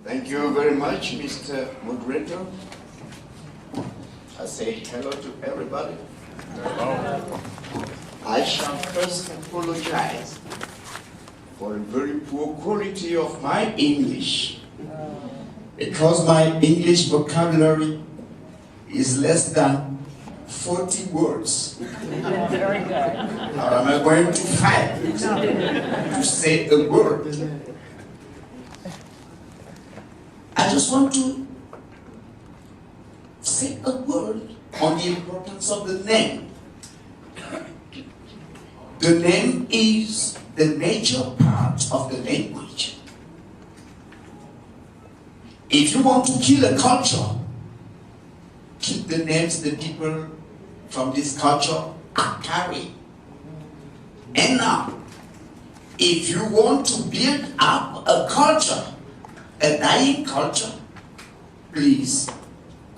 Thank you very much, Mr. Moderator. I say hello to everybody. Hello. I shall first apologize for a very poor quality of my English, because my English vocabulary is less than 40 words. Very good. How am I going to fight to say a word? I just want to say a word on the importance of the name. The name is the major part of the language. If you want to kill a culture, keep the names the people from this culture are carrying. And now, if you want to build up a culture, a dying culture, please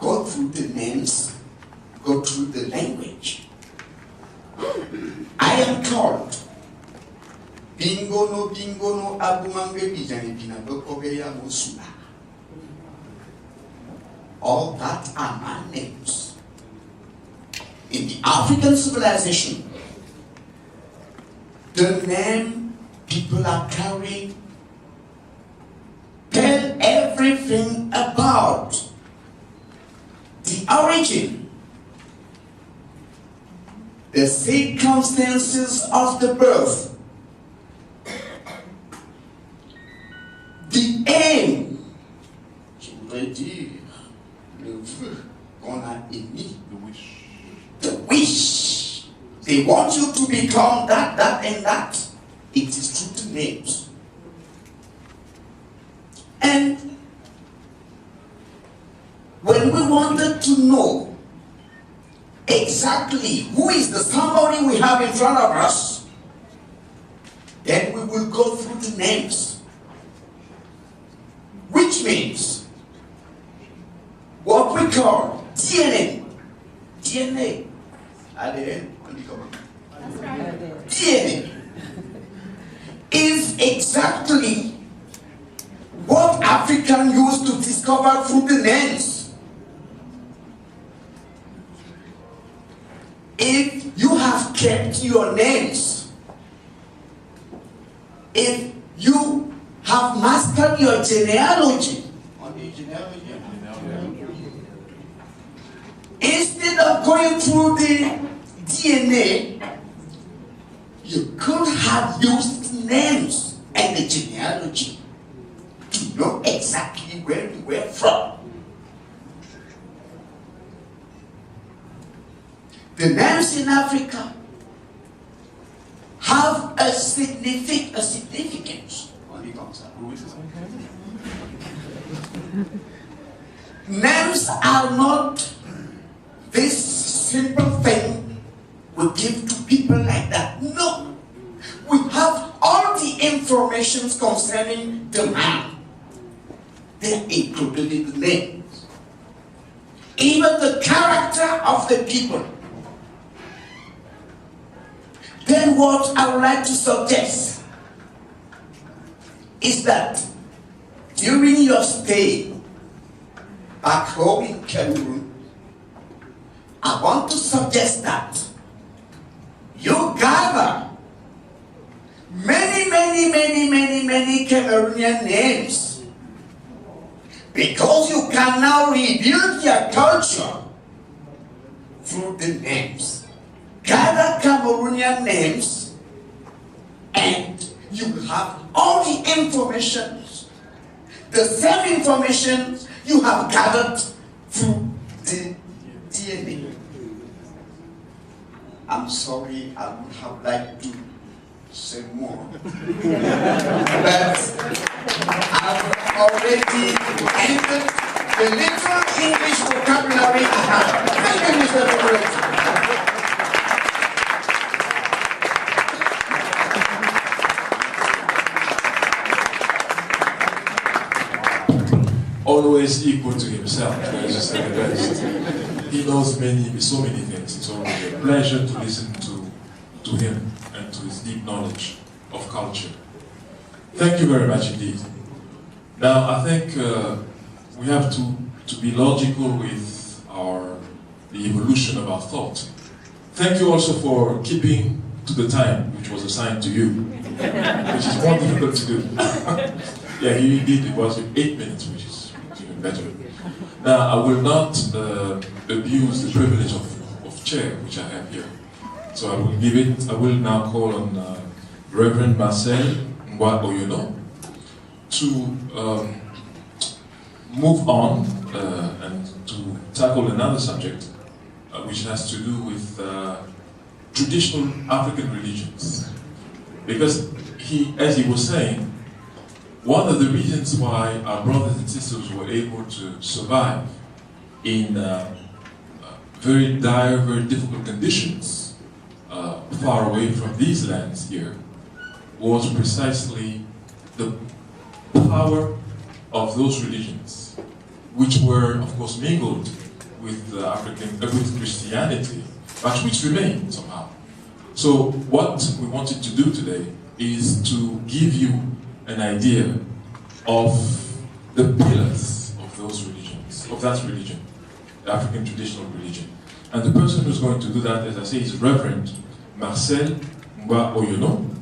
go through the names, go through the language. I am called Bingo no Abumange Bijani Binabokobeya Musula. All that are my names. In the African civilization, the name people are carrying tell everything about the origin, the circumstances of the birth, the aim, je voudrais dire, le vœu qu'on a émis, the wish. They want you to become that, and that. It is through the names. And when we wanted to know exactly who is the somebody we have in front of us, then we will go through the names. Which means what we call DNA. DNA. DNA is exactly what African used to discover through the names. If you have kept your names, if you have mastered your genealogy, instead of going through the DNA, you could have used names and the genealogy to know exactly where you were from. The names in Africa have a significance. Names are not this simple thing we give to people like that. No. We have all the information concerning the man. They are included in the names. Even the character of the people. Then what I would like to suggest is that during your stay back home in Cameroon, I want to suggest that you gather many Cameroonian names, because you can now rebuild your culture through the names. Gather Cameroonian names and you have all the information, the same information you have gathered through the DNA. I'm sorry, I would have liked to say more. But I've already ended the little English vocabulary I have. Thank you, Mr. Moderator. Always equal to himself, as you said the best. He knows so many things. It's always a pleasure to listen to him and to his deep knowledge of culture. Thank you very much indeed. Now, I think we have to be logical with the evolution of our thought. Thank you also for keeping to the time which was assigned to you, which is more difficult to do. Yeah, he did. It was 8 minutes, which is even better. Now, I will not abuse the privilege of chair which I have here. So I will now call on Reverend Marcel Ngwa-Oyono to move on and to tackle another subject which has to do with traditional African religions. Because as he was saying, one of the reasons why our brothers and sisters were able to survive in very dire, very difficult conditions far away from these lands here was precisely the power of those religions, which were, of course, mingled with with Christianity, but which remain somehow. So what we wanted to do today is to give you an idea of the pillars of those religions, of that religion, the African traditional religion. And the person who's going to do that, as I say, is Reverend Marcel Ngwa-Oyono,